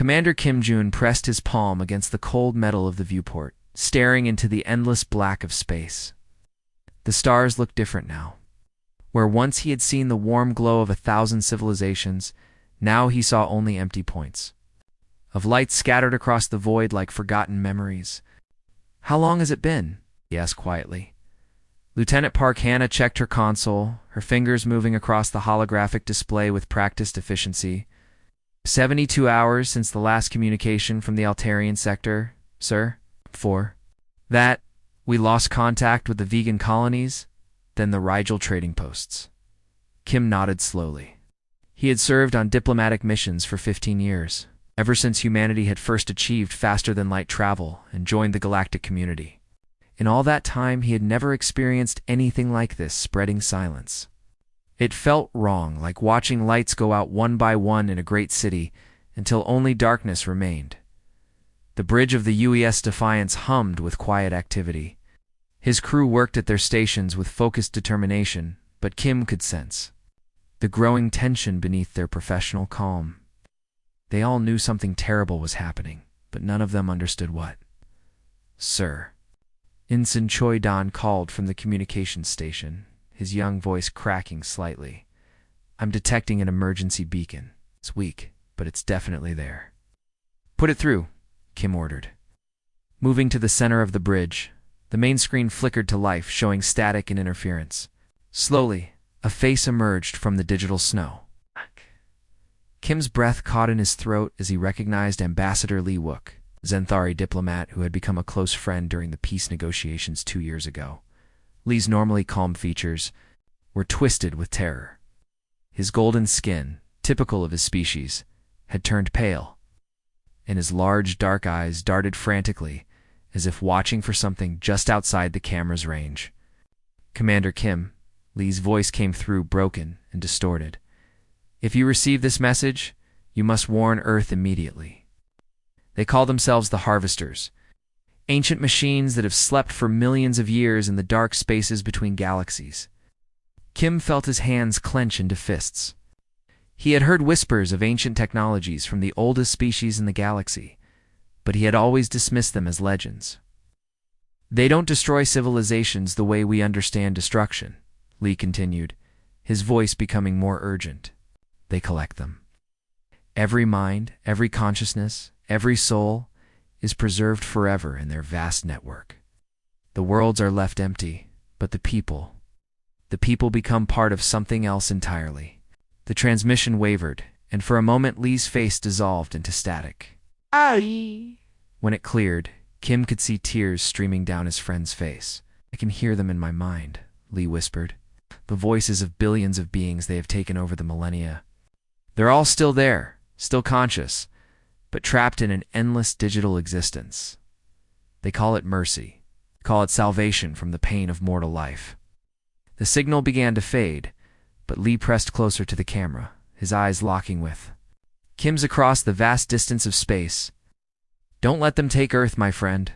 Commander Kim Jun pressed his palm against the cold metal of the viewport, staring into the endless black of space. The stars looked different now. Where once he had seen the warm glow of 1,000 civilizations, now he saw only empty points of light scattered across the void like forgotten memories. "How long has it been?" he asked quietly. Lieutenant Park Hannah checked her console, her fingers moving across the holographic display with practiced efficiency. 72 hours since the last communication from the Altarian sector, sir. 4. That, we lost contact with the vegan colonies, then the Rigel trading posts. Kim nodded slowly. He had served on diplomatic missions for 15 years, ever since humanity had first achieved faster-than-light travel and joined the galactic community. In all that time, he had never experienced anything like this spreading silence. It felt wrong, like watching lights go out one by one in a great city until only darkness remained. The bridge of the UES Defiance hummed with quiet activity. His crew worked at their stations with focused determination, but Kim could sense the growing tension beneath their professional calm. They all knew something terrible was happening, but none of them understood what. "Sir." Ensign Choi Dan called from the communications station, his young voice cracking slightly. "I'm detecting an emergency beacon. It's weak, but it's definitely there." "Put it through," Kim ordered. Moving to the center of the bridge, the main screen flickered to life, showing static and interference. Slowly, a face emerged from the digital snow. Kim's breath caught in his throat as he recognized Ambassador Lee Wook, Zenthari diplomat who had become a close friend during the peace negotiations 2 years ago. Lee's normally calm features were twisted with terror. His golden skin, typical of his species, had turned pale, and his large dark eyes darted frantically, as if watching for something just outside the camera's range. "Commander Kim," Lee's voice came through broken and distorted. "If you receive this message, you must warn Earth immediately. They call themselves the Harvesters, ancient machines that have slept for millions of years in the dark spaces between galaxies." Kim felt his hands clench into fists. He had heard whispers of ancient technologies from the oldest species in the galaxy, but he had always dismissed them as legends. "They don't destroy civilizations the way we understand destruction," Lee continued, his voice becoming more urgent. "They collect them. Every mind, every consciousness, every soul is preserved forever in their vast network. The worlds are left empty, but the people become part of something else entirely." The transmission wavered, and for a moment Lee's face dissolved into static. "Aye." When it cleared, Kim could see tears streaming down his friend's face. "I can hear them in my mind," Lee whispered. "The voices of billions of beings they have taken over the millennia. They're all still there, still conscious, but trapped in an endless digital existence. They call it mercy, call it salvation from the pain of mortal life." The signal began to fade, but Lee pressed closer to the camera, his eyes locking with Kim's across the vast distance of space. "Don't let them take Earth, my friend.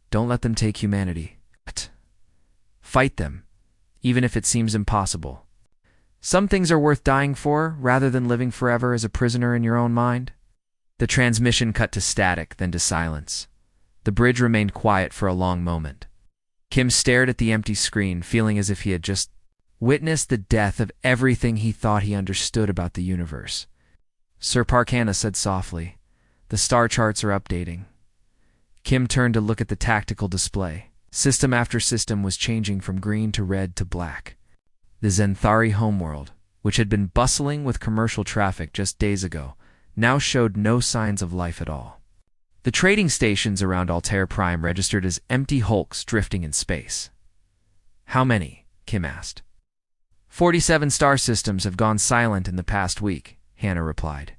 Don't let them take humanity. Fight them, even if it seems impossible. Some things are worth dying for, rather than living forever as a prisoner in your own mind." The transmission cut to static, then to silence. The bridge remained quiet for a long moment. Kim stared at the empty screen, feeling as if he had just witnessed the death of everything he thought he understood about the universe. Sir Parkana said softly, "The star charts are updating." Kim turned to look at the tactical display. System after system was changing from green to red to black. The Zenthari homeworld, which had been bustling with commercial traffic just days ago, now showed no signs of life at all. The trading stations around Altair Prime registered as empty hulks drifting in space. "How many?" Kim asked. 47 star systems have gone silent in the past week," Hannah replied.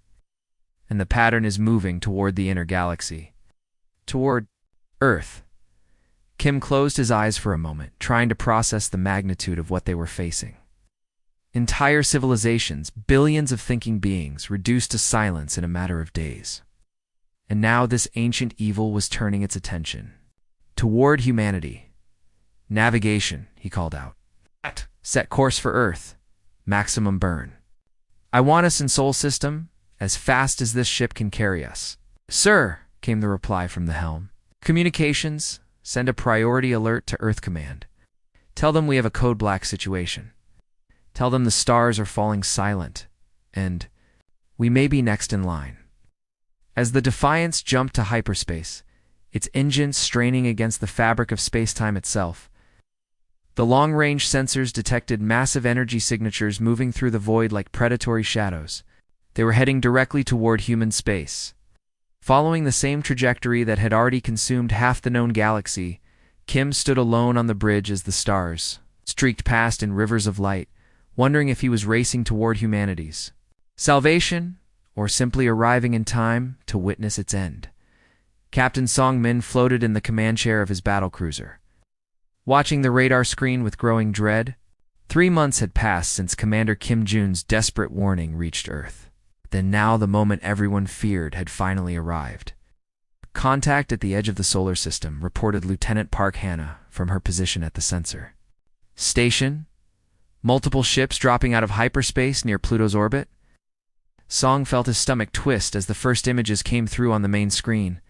"And the pattern is moving toward the inner galaxy. Toward Earth." Kim closed his eyes for a moment, trying to process the magnitude of what they were facing. Entire civilizations, billions of thinking beings, reduced to silence in a matter of days. And now this ancient evil was turning its attention toward humanity. "Navigation," he called out. "Set course for Earth. Maximum burn. I want us in Sol System as fast as this ship can carry us." "Sir," came the reply from the helm. "Communications, send a priority alert to Earth Command. Tell them we have a code black situation. Tell them the stars are falling silent, and we may be next in line." As the Defiance jumped to hyperspace, its engines straining against the fabric of space-time itself, the long-range sensors detected massive energy signatures moving through the void like predatory shadows. They were heading directly toward human space. Following the same trajectory that had already consumed half the known galaxy, Kim stood alone on the bridge as the stars streaked past in rivers of light, wondering if he was racing toward humanity's salvation or simply arriving in time to witness its end. Captain Song Min floated in the command chair of his battlecruiser, watching the radar screen with growing dread. 3 months had passed since Commander Kim Jun's desperate warning reached Earth. Then now the moment everyone feared had finally arrived. "Contact at the edge of the solar system," reported Lieutenant Park Hannah from her position at the sensor station. "Multiple ships dropping out of hyperspace near Pluto's orbit." Song felt his stomach twist as the first images came through on the main screen.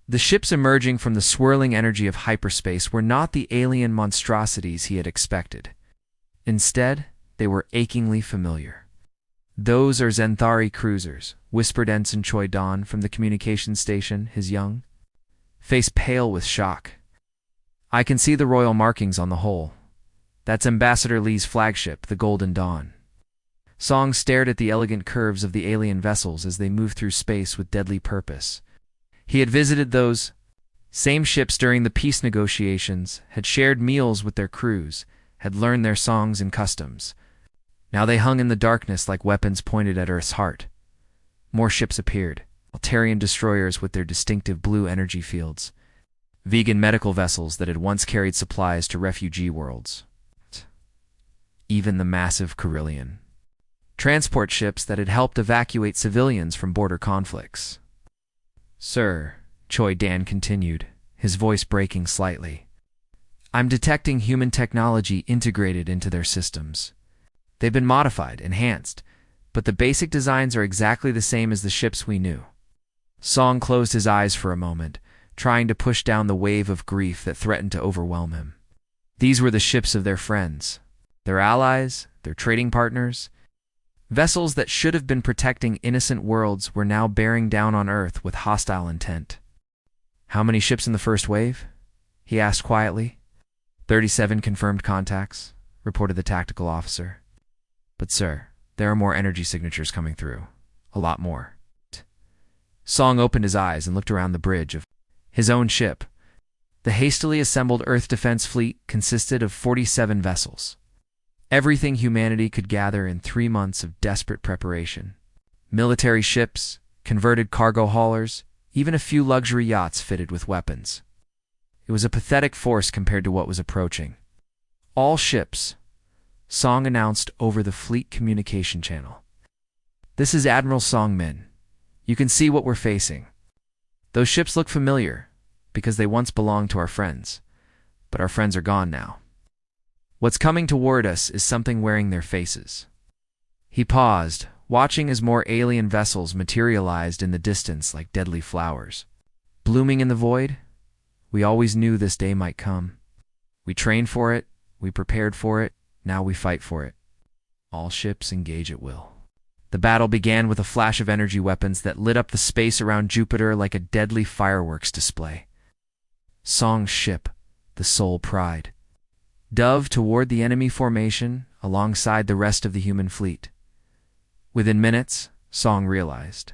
The ships emerging from the swirling energy of hyperspace were not the alien monstrosities he had expected. Instead, they were achingly familiar. "Those are Zenthari cruisers," whispered Ensign Choi Don from the communications station, his young face pale with shock. "I can see the royal markings on the hull. That's Ambassador Lee's flagship, the Golden Dawn." Song stared at the elegant curves of the alien vessels as they moved through space with deadly purpose. He had visited those same ships during the peace negotiations, had shared meals with their crews, had learned their songs and customs. Now they hung in the darkness like weapons pointed at Earth's heart. More ships appeared, Altarian destroyers with their distinctive blue energy fields, vegan medical vessels that had once carried supplies to refugee worlds, even the massive Carillion transport ships that had helped evacuate civilians from border conflicts. "Sir," Choi Dan continued, his voice breaking slightly, "I'm detecting human technology integrated into their systems. They've been modified, enhanced, but the basic designs are exactly the same as the ships we knew." Song closed his eyes for a moment, trying to push down the wave of grief that threatened to overwhelm him. These were the ships of their friends, their allies, their trading partners. Vessels that should have been protecting innocent worlds were now bearing down on Earth with hostile intent. "How many ships in the first wave?" he asked quietly. 37 confirmed contacts," reported the tactical officer. "But sir, there are more energy signatures coming through. A lot more." Song opened his eyes and looked around the bridge of his own ship. The hastily assembled Earth Defense Fleet consisted of 47 vessels. Everything humanity could gather in 3 months of desperate preparation. Military ships, converted cargo haulers, even a few luxury yachts fitted with weapons. It was a pathetic force compared to what was approaching. "All ships," Song announced over the fleet communication channel. "This is Admiral Song Min. You can see what we're facing. Those ships look familiar because they once belonged to our friends, but our friends are gone now. What's coming toward us is something wearing their faces." He paused, watching as more alien vessels materialized in the distance like deadly flowers. "Blooming in the void? We always knew this day might come. We trained for it, we prepared for it, now we fight for it. All ships engage at will." The battle began with a flash of energy weapons that lit up the space around Jupiter like a deadly fireworks display. Song's ship, the sole pride, dove toward the enemy formation alongside the rest of the human fleet. Within minutes, Song realized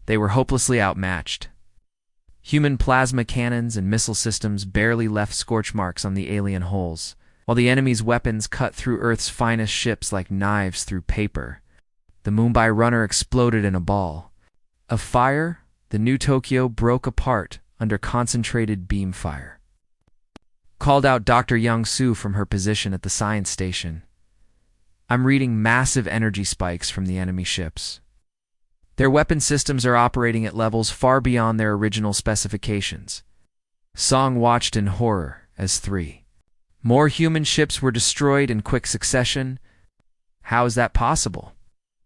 they were hopelessly outmatched. Human plasma cannons and missile systems barely left scorch marks on the alien hulls, while the enemy's weapons cut through Earth's finest ships like knives through paper. The Mumbai runner exploded in a ball of fire. The New Tokyo broke apart under concentrated beam fire. Called out Dr. Young Soo from her position at the science station. "I'm reading massive energy spikes from the enemy ships. Their weapon systems are operating at levels far beyond their original specifications." Song watched in horror as 3 more human ships were destroyed in quick succession. How is that possible?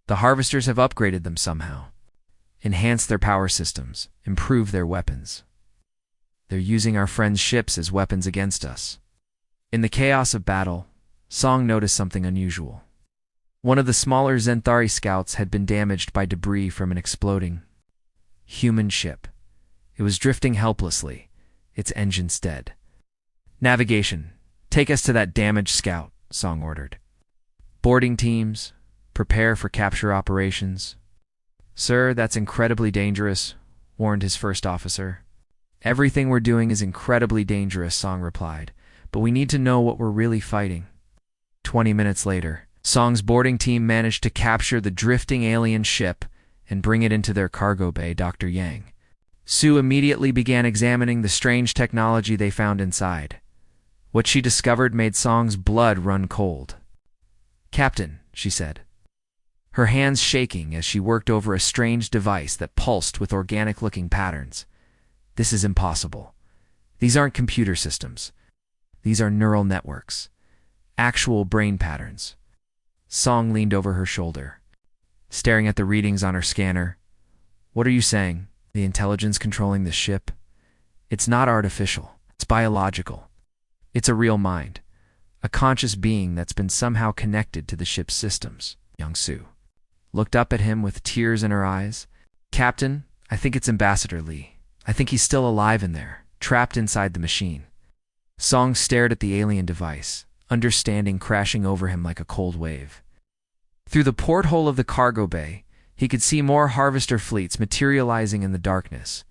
The harvesters have upgraded them somehow. enhance their power systems, improve their weapons. They're using our friends' ships as weapons against us. In the chaos of battle, Song noticed something unusual. One of the smaller Zenthari scouts had been damaged by debris from an exploding human ship. It was drifting helplessly, its engines dead. "Navigation, take us to that damaged scout," Song ordered. "Boarding teams, prepare for capture operations." "Sir, that's incredibly dangerous," warned his first officer. "Everything we're doing is incredibly dangerous," Song replied, "but we need to know what we're really fighting." 20 minutes later, Song's boarding team managed to capture the drifting alien ship and bring it into their cargo bay, Dr. Yang. Sue immediately began examining the strange technology they found inside. What she discovered made Song's blood run cold. "Captain," she said, her hands shaking as she worked over a strange device that pulsed with organic-looking patterns. "This is impossible. These aren't computer systems. These are neural networks. Actual brain patterns." Song leaned over her shoulder, staring at the readings on her scanner. "What are you saying? The intelligence controlling the ship? It's not artificial. It's biological. It's a real mind, a conscious being that's been somehow connected to the ship's systems." Young Sue looked up at him with tears in her eyes. "Captain, I think it's Ambassador Lee. I think he's still alive in there, trapped inside the machine." Song stared at the alien device, understanding crashing over him like a cold wave. Through the porthole of the cargo bay, he could see more harvester fleets materializing in the darkness,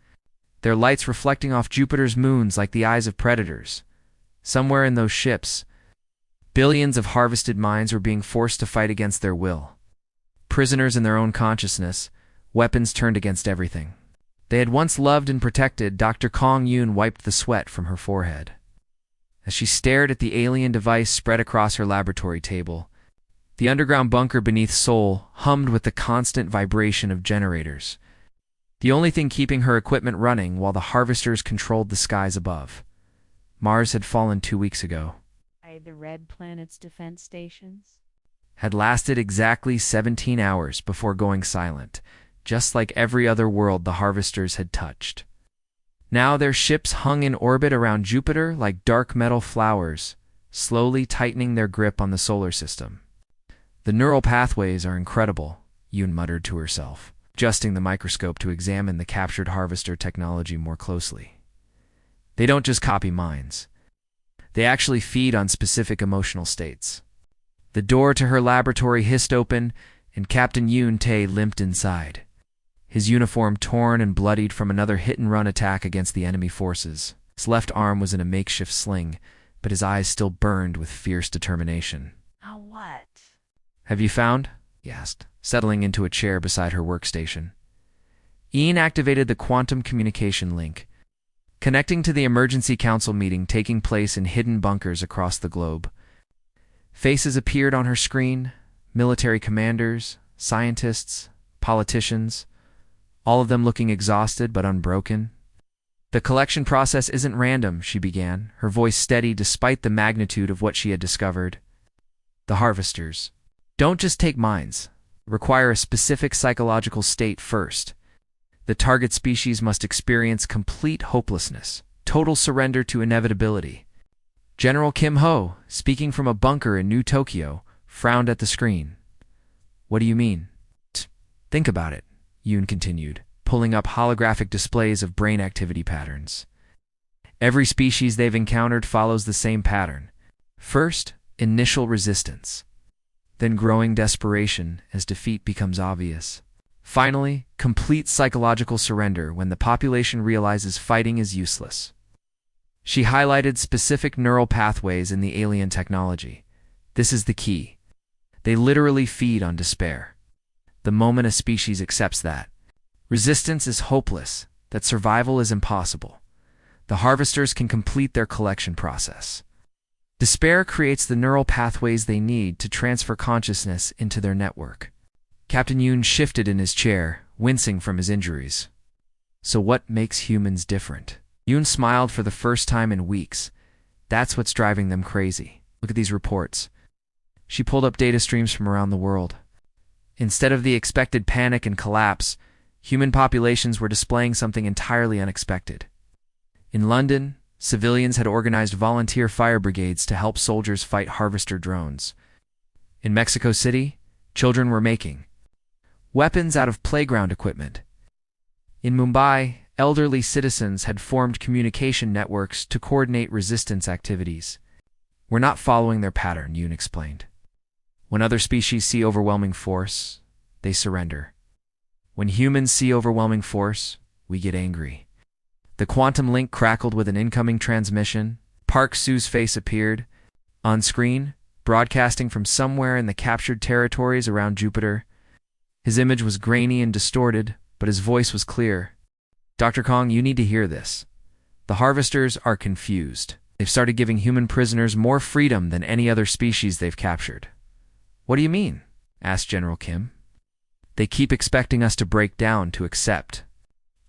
their lights reflecting off Jupiter's moons like the eyes of predators. Somewhere in those ships, billions of harvested minds were being forced to fight against their will. Prisoners in their own consciousness, weapons turned against everything they had once loved and protected. Dr. Kong Yoon wiped the sweat from her forehead. As she stared at the alien device spread across her laboratory table, the underground bunker beneath Seoul hummed with the constant vibration of generators, the only thing keeping her equipment running while the harvesters controlled the skies above. Mars had fallen 2 weeks ago. The Red Planet's defense stations Had lasted exactly 17 hours before going silent, just like every other world the harvesters had touched. Now their ships hung in orbit around Jupiter like dark metal flowers, slowly tightening their grip on the solar system. "The neural pathways are incredible," Yoon muttered to herself, adjusting the microscope to examine the captured harvester technology more closely. "They don't just copy minds. They actually feed on specific emotional states." The door to her laboratory hissed open, and Captain Yoon Tae limped inside, his uniform torn and bloodied from another hit-and-run attack against the enemy forces. His left arm was in a makeshift sling, but his eyes still burned with fierce determination. "Now what?" "Have you found?" he asked, settling into a chair beside her workstation. Ian activated the quantum communication link, connecting to the emergency council meeting taking place in hidden bunkers across the globe. Faces appeared on her screen, military commanders, scientists, politicians, all of them looking exhausted but unbroken. "The collection process isn't random," she began, her voice steady despite the magnitude of what she had discovered. "The harvesters don't just take minds, require a specific psychological state first. The target species must experience complete hopelessness, total surrender to inevitability." General Kim Ho, speaking from a bunker in New Tokyo, frowned at the screen. "What do you mean?" "Think about it," Yoon continued, pulling up holographic displays of brain activity patterns. "Every species they've encountered follows the same pattern. First, initial resistance. Then growing desperation as defeat becomes obvious. Finally, complete psychological surrender when the population realizes fighting is useless." She highlighted specific neural pathways in the alien technology. "This is the key. They literally feed on despair. The moment a species accepts that resistance is hopeless, that survival is impossible, the harvesters can complete their collection process. Despair creates the neural pathways they need to transfer consciousness into their network." Captain Yoon shifted in his chair, wincing from his injuries. "So what makes humans different?" Yoon smiled for the first time in weeks. "That's what's driving them crazy. Look at these reports." She pulled up data streams from around the world. Instead of the expected panic and collapse, human populations were displaying something entirely unexpected. In London, civilians had organized volunteer fire brigades to help soldiers fight harvester drones. In Mexico City, children were making weapons out of playground equipment. In Mumbai, elderly citizens had formed communication networks to coordinate resistance activities. We're not following their pattern, Yoon explained. When other species see overwhelming force, they surrender. When humans see overwhelming force, we get angry. The quantum link crackled with an incoming transmission. Park Su's face appeared on screen, broadcasting from somewhere in the captured territories around Jupiter. His image was grainy and distorted, but his voice was clear. Dr. Kong, you need to hear this. The harvesters are confused. They've started giving human prisoners more freedom than any other species they've captured. What do you mean? Asked General Kim. They keep expecting us to break down to accept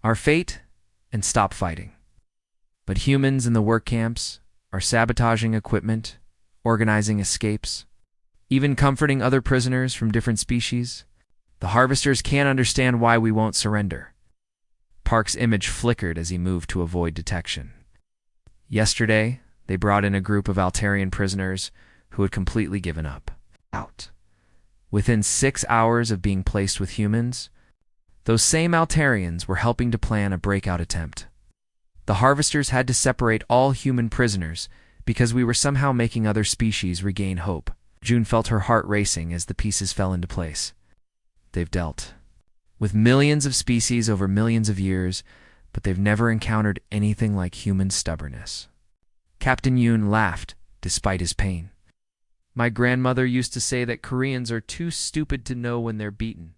our fate and stop fighting. But humans in the work camps are sabotaging equipment, organizing escapes, even comforting other prisoners from different species. The harvesters can't understand why we won't surrender. Park's image flickered as he moved to avoid detection. Yesterday, they brought in a group of Altarian prisoners who had completely given up. Within 6 hours of being placed with humans, those same Altarians were helping to plan a breakout attempt. The harvesters had to separate all human prisoners because we were somehow making other species regain hope. June felt her heart racing as the pieces fell into place. They've dealt with millions of species over millions of years, but they've never encountered anything like human stubbornness. Captain Yoon laughed, despite his pain. My grandmother used to say that Koreans are too stupid to know when they're beaten.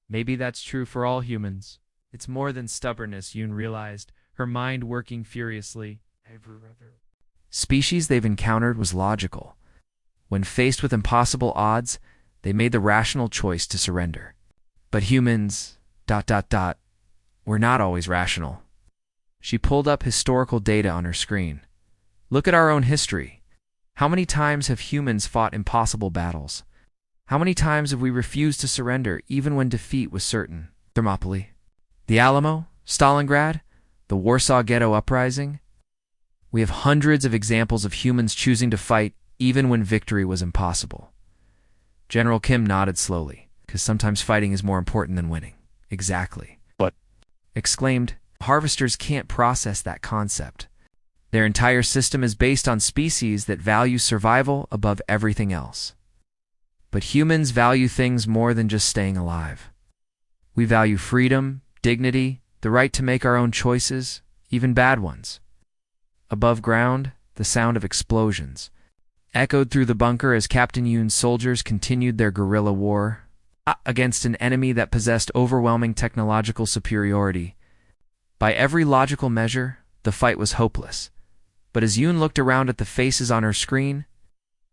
Maybe that's true for all humans. It's more than stubbornness, Yoon realized, her mind working furiously. Species they've encountered was logical. When faced with impossible odds, they made the rational choice to surrender. But humans, were not always rational. She pulled up historical data on her screen. Look at our own history. How many times have humans fought impossible battles? How many times have we refused to surrender even when defeat was certain? Thermopylae, the Alamo, Stalingrad, the Warsaw Ghetto Uprising. We have hundreds of examples of humans choosing to fight even when victory was impossible. General Kim nodded slowly, because sometimes fighting is more important than winning. Exactly. But, exclaimed, harvesters can't process that concept. Their entire system is based on species that value survival above everything else. But humans value things more than just staying alive. We value freedom, dignity, the right to make our own choices, even bad ones. Above ground, the sound of explosions echoed through the bunker as Captain Yoon's soldiers continued their guerrilla war against an enemy that possessed overwhelming technological superiority. By every logical measure, the fight was hopeless. But as Yoon looked around at the faces on her screen,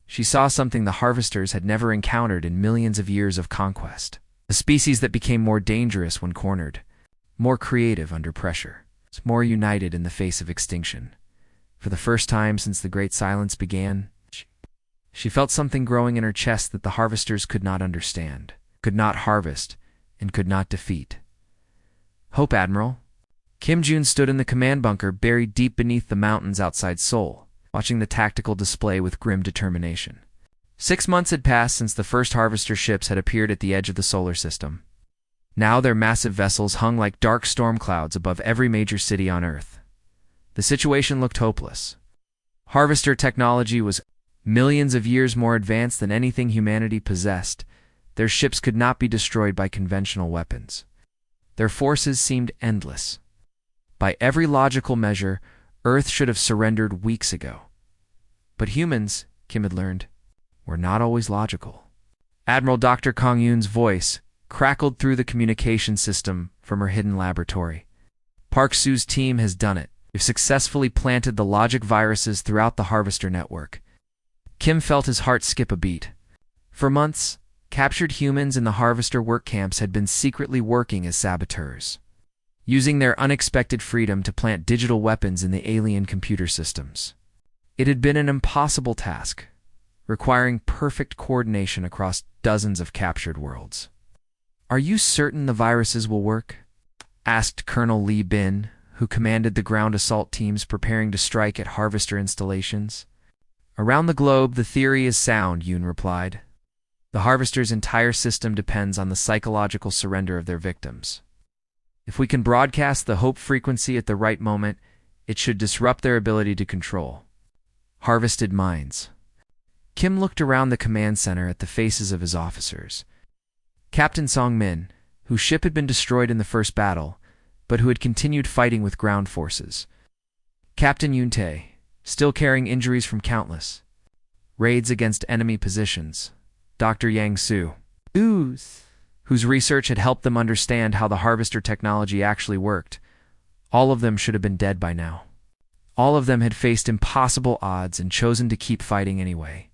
she saw something the harvesters had never encountered in millions of years of conquest. A species that became more dangerous when cornered, more creative under pressure, more united in the face of extinction. For the first time since the Great Silence began, she felt something growing in her chest that the harvesters could not understand, could not harvest, and could not defeat. Hope, Admiral. Kim Jun stood in the command bunker buried deep beneath the mountains outside Seoul, watching the tactical display with grim determination. 6 months had passed since the first harvester ships had appeared at the edge of the solar system. Now their massive vessels hung like dark storm clouds above every major city on Earth. The situation looked hopeless. Harvester technology was millions of years more advanced than anything humanity possessed. Their ships could not be destroyed by conventional weapons. Their forces seemed endless. By every logical measure, Earth should have surrendered weeks ago. But humans, Kim had learned, were not always logical. Admiral Dr. Kong Yoon's voice crackled through the communication system from her hidden laboratory. Park Su's team has done it. They've successfully planted the logic viruses throughout the harvester network. Kim felt his heart skip a beat. For months, captured humans in the harvester work camps had been secretly working as saboteurs, using their unexpected freedom to plant digital weapons in the alien computer systems. It had been an impossible task, requiring perfect coordination across dozens of captured worlds. Are you certain the viruses will work? asked Colonel Lee Bin, who commanded the ground assault teams preparing to strike at harvester installations. Around the globe, the theory is sound, Yoon replied. The harvester's entire system depends on the psychological surrender of their victims. If we can broadcast the hope frequency at the right moment, it should disrupt their ability to control. Harvested minds. Kim looked around the command center at the faces of his officers. Captain Song Min, whose ship had been destroyed in the first battle, but who had continued fighting with ground forces. Captain Yoon Tae, still carrying injuries from countless raids against enemy positions. Dr. Yang Su, whose research had helped them understand how the harvester technology actually worked. All of them should have been dead by now. All of them had faced impossible odds and chosen to keep fighting anyway.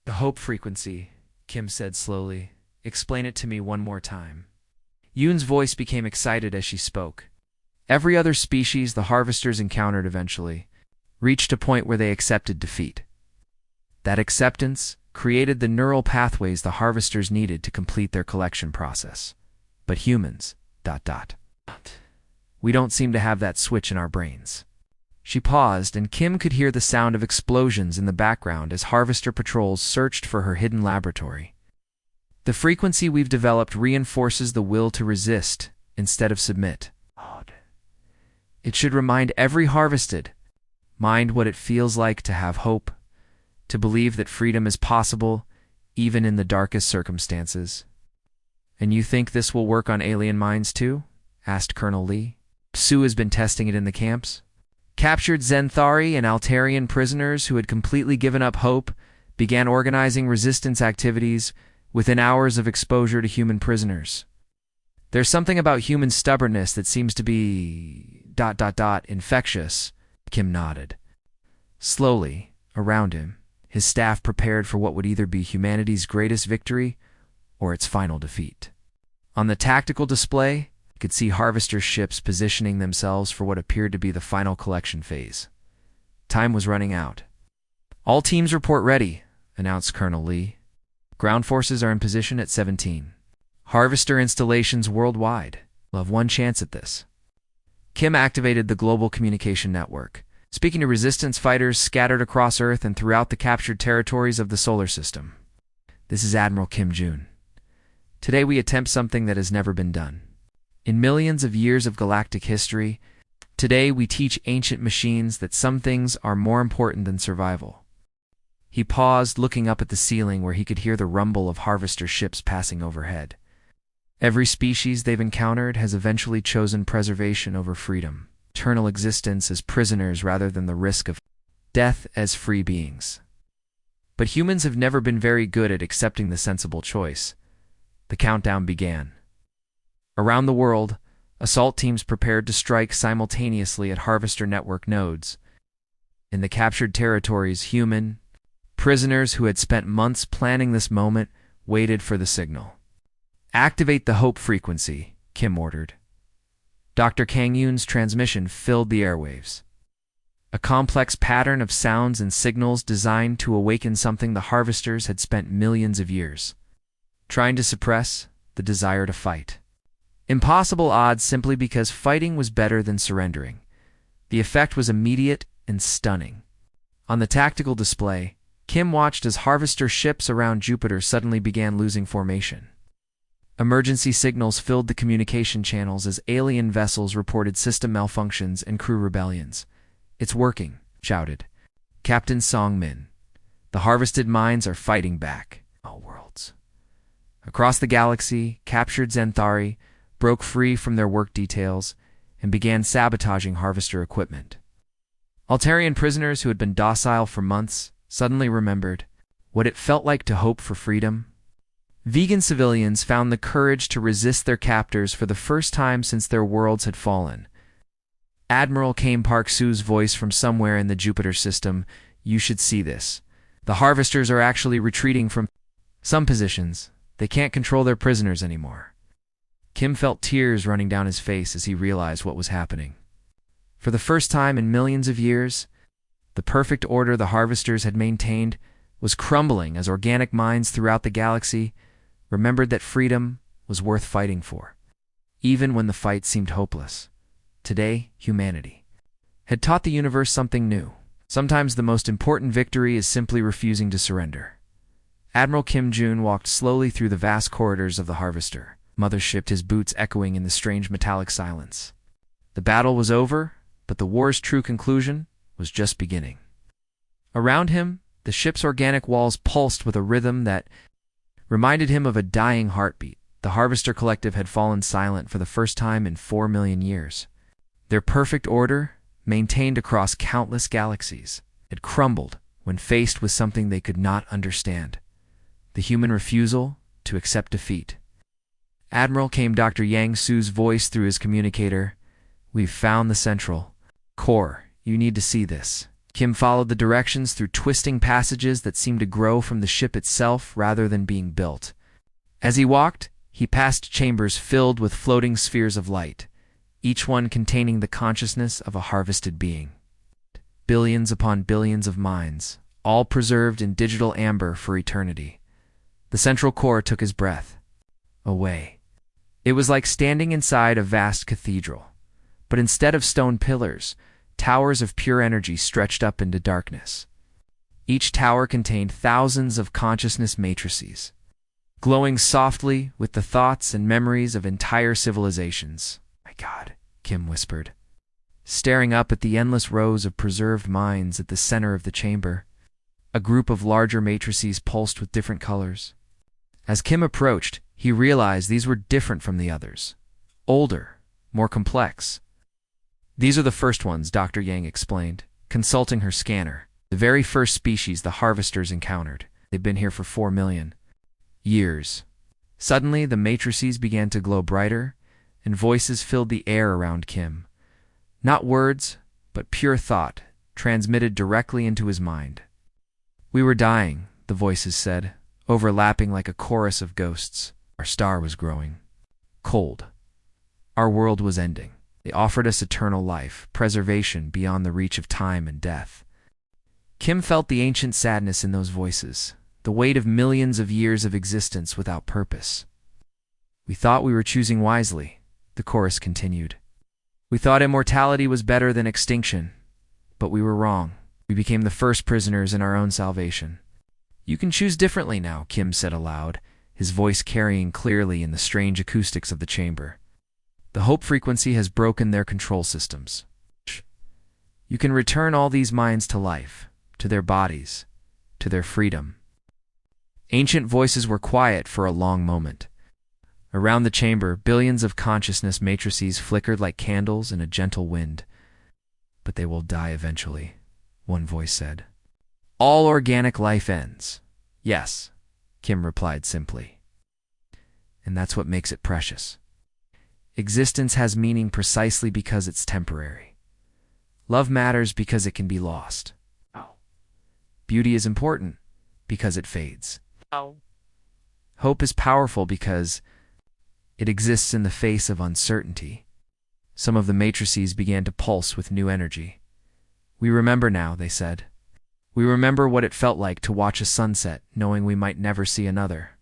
The hope frequency, Kim said slowly. Explain it to me one more time. Yoon's voice became excited as she spoke. Every other species the harvesters encountered eventually reached a point where they accepted defeat. That acceptance created the neural pathways the harvesters needed to complete their collection process. But humans, ... we don't seem to have that switch in our brains. She paused, and Kim could hear the sound of explosions in the background as harvester patrols searched for her hidden laboratory. The frequency we've developed reinforces the will to resist instead of submit. It should remind every harvested mind what it feels like to have hope, to believe that freedom is possible even in the darkest circumstances. And you think this will work on alien minds too? Asked Colonel Lee. Su has been testing it in the camps. Captured Zenthari and Altarian prisoners who had completely given up hope began organizing resistance activities within hours of exposure to human prisoners. There's something about human stubbornness that seems to be ... infectious, Kim nodded. Slowly, around him, his staff prepared for what would either be humanity's greatest victory or its final defeat. On the tactical display, you could see harvester ships positioning themselves for what appeared to be the final collection phase. Time was running out. All teams report ready, announced Colonel Lee. Ground forces are in position at 17. Harvester installations worldwide will have one chance at this. Kim activated the global communication network, speaking to resistance fighters scattered across Earth and throughout the captured territories of the solar system. This is Admiral Kim Jun. Today we attempt something that has never been done. In millions of years of galactic history, today we teach ancient machines that some things are more important than survival. He paused, looking up at the ceiling where he could hear the rumble of harvester ships passing overhead. Every species they've encountered has eventually chosen preservation over freedom, eternal existence as prisoners rather than the risk of death as free beings. But humans have never been very good at accepting the sensible choice. The countdown began. Around the world, assault teams prepared to strike simultaneously at harvester network nodes. In the captured territories, human prisoners who had spent months planning this moment waited for the signal. Activate the hope frequency, Kim ordered. Dr. Kang Yoon's transmission filled the airwaves. A complex pattern of sounds and signals designed to awaken something the harvesters had spent millions of years trying to suppress, the desire to fight. Impossible odds simply because fighting was better than surrendering. The effect was immediate and stunning. On the tactical display, Kim watched as harvester ships around Jupiter suddenly began losing formation. Emergency signals filled the communication channels as alien vessels reported system malfunctions and crew rebellions. "It's working," shouted Captain Song Min. "The harvested minds are fighting back." All worlds. Across the galaxy, captured Zenthari broke free from their work details and began sabotaging harvester equipment. Altarian prisoners who had been docile for months suddenly remembered what it felt like to hope for freedom. Vegan civilians found the courage to resist their captors for the first time since their worlds had fallen. Admiral Kame Park Su's voice from somewhere in the Jupiter system, "You should see this. The harvesters are actually retreating from some positions. They can't control their prisoners anymore." Kim felt tears running down his face as he realized what was happening. For the first time in millions of years, the perfect order the harvesters had maintained was crumbling as organic minds throughout the galaxy remembered that freedom was worth fighting for, even when the fight seemed hopeless. Today, humanity had taught the universe something new. Sometimes the most important victory is simply refusing to surrender. Admiral Kim Jun walked slowly through the vast corridors of the Harvester, mothership, his boots echoing in the strange metallic silence. The battle was over, but the war's true conclusion was just beginning. Around him, the ship's organic walls pulsed with a rhythm that reminded him of a dying heartbeat. The Harvester Collective had fallen silent for the first time in 4 million years. Their perfect order, maintained across countless galaxies, had crumbled when faced with something they could not understand: the human refusal to accept defeat. Admiral, came Dr. Yang Su's voice through his communicator. "We've found the central core. You need to see this." Kim followed the directions through twisting passages that seemed to grow from the ship itself rather than being built. As he walked, he passed chambers filled with floating spheres of light, each one containing the consciousness of a harvested being. Billions upon billions of minds, all preserved in digital amber for eternity. The central core took his breath away. It was like standing inside a vast cathedral, but instead of stone pillars, towers of pure energy stretched up into darkness. Each tower contained thousands of consciousness matrices, glowing softly with the thoughts and memories of entire civilizations. "My God," Kim whispered, staring up at the endless rows of preserved minds at the center of the chamber. A group of larger matrices pulsed with different colors. As Kim approached, he realized these were different from the others. Older, more complex. "These are the first ones," Dr. Yang explained, consulting her scanner. "The very first species the Harvesters encountered. They've been here for 4 million years." Suddenly, the matrices began to glow brighter, and voices filled the air around Kim. Not words, but pure thought, transmitted directly into his mind. "We were dying," the voices said, overlapping like a chorus of ghosts. "Our star was growing cold. Our world was ending. They offered us eternal life, preservation beyond the reach of time and death." Kim felt the ancient sadness in those voices, the weight of millions of years of existence without purpose. "We thought we were choosing wisely," the chorus continued. "We thought immortality was better than extinction, but we were wrong. We became the first prisoners in our own salvation." "You can choose differently now," Kim said aloud, his voice carrying clearly in the strange acoustics of the chamber. "The hope frequency has broken their control systems. You can return all these minds to life, to their bodies, to their freedom." Ancient voices were quiet for a long moment. Around the chamber, billions of consciousness matrices flickered like candles in a gentle wind. "But they will die eventually," one voice said. "All organic life ends." "Yes," Kim replied simply. "And that's what makes it precious. Existence has meaning precisely because it's temporary. Love matters because it can be lost. Beauty is important because it fades. Hope is powerful because it exists in the face of uncertainty." Some of the matrices began to pulse with new energy. "We remember now," they said. "We remember what it felt like to watch a sunset, knowing we might never see another.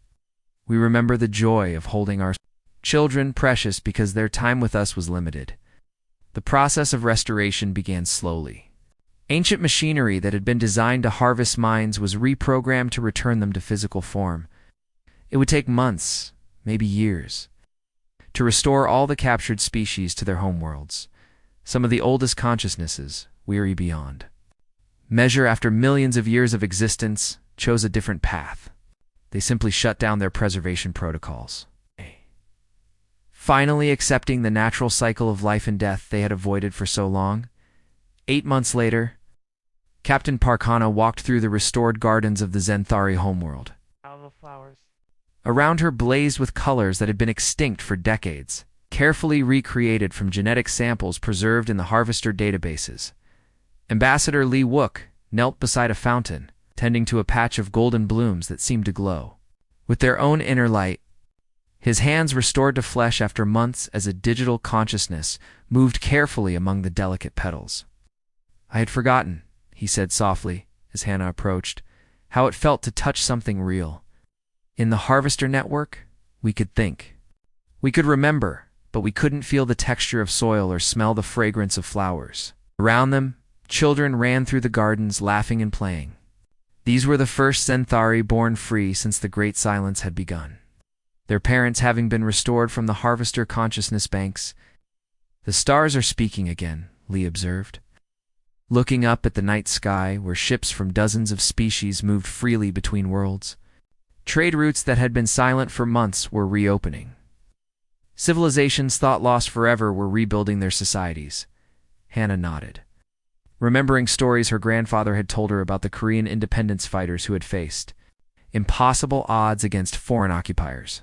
We remember the joy of holding our children precious because their time with us was limited." The process of restoration began slowly. Ancient machinery that had been designed to harvest minds was reprogrammed to return them to physical form. It would take months, maybe years, to restore all the captured species to their homeworlds. Some of the oldest consciousnesses, weary beyond measure after millions of years of existence, chose a different path. They simply shut down their preservation protocols, finally accepting the natural cycle of life and death they had avoided for so long. 8 months later, Captain Parkana walked through the restored gardens of the Zenthari homeworld. Around her blazed with colors that had been extinct for decades, carefully recreated from genetic samples preserved in the Harvester databases. Ambassador Li Wook knelt beside a fountain, tending to a patch of golden blooms that seemed to glow with their own inner light. His hands restored to flesh after months as a digital consciousness moved carefully among the delicate petals. "I had forgotten," he said softly as Hannah approached, "how it felt to touch something real. In the Harvester network, we could think. We could remember, but we couldn't feel the texture of soil or smell the fragrance of flowers. Around them, children ran through the gardens laughing and playing. These were the first Centauri born free since the Great Silence had begun, their parents having been restored from the harvester consciousness banks. "The stars are speaking again," Lee observed, looking up at the night sky where ships from dozens of species moved freely between worlds. Trade routes that had been silent for months were reopening. Civilizations thought lost forever were rebuilding their societies. Hannah nodded, remembering stories her grandfather had told her about the Korean independence fighters who had faced impossible odds against foreign occupiers.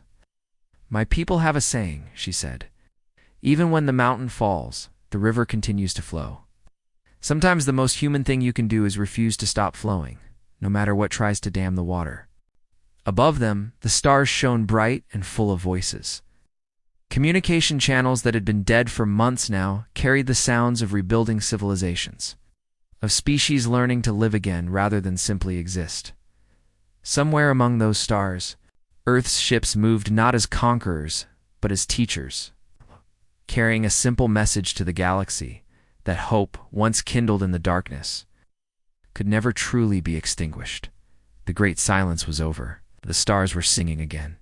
"My people have a saying," she said. "Even when the mountain falls, the river continues to flow." Sometimes the most human thing you can do is refuse to stop flowing, no matter what tries to dam the water. Above them, the stars shone bright and full of voices. Communication channels that had been dead for months now carried the sounds of rebuilding civilizations, of species learning to live again rather than simply exist. Somewhere among those stars, Earth's ships moved not as conquerors, but as teachers, carrying a simple message to the galaxy that hope, once kindled in the darkness, could never truly be extinguished. The Great Silence was over. The stars were singing again.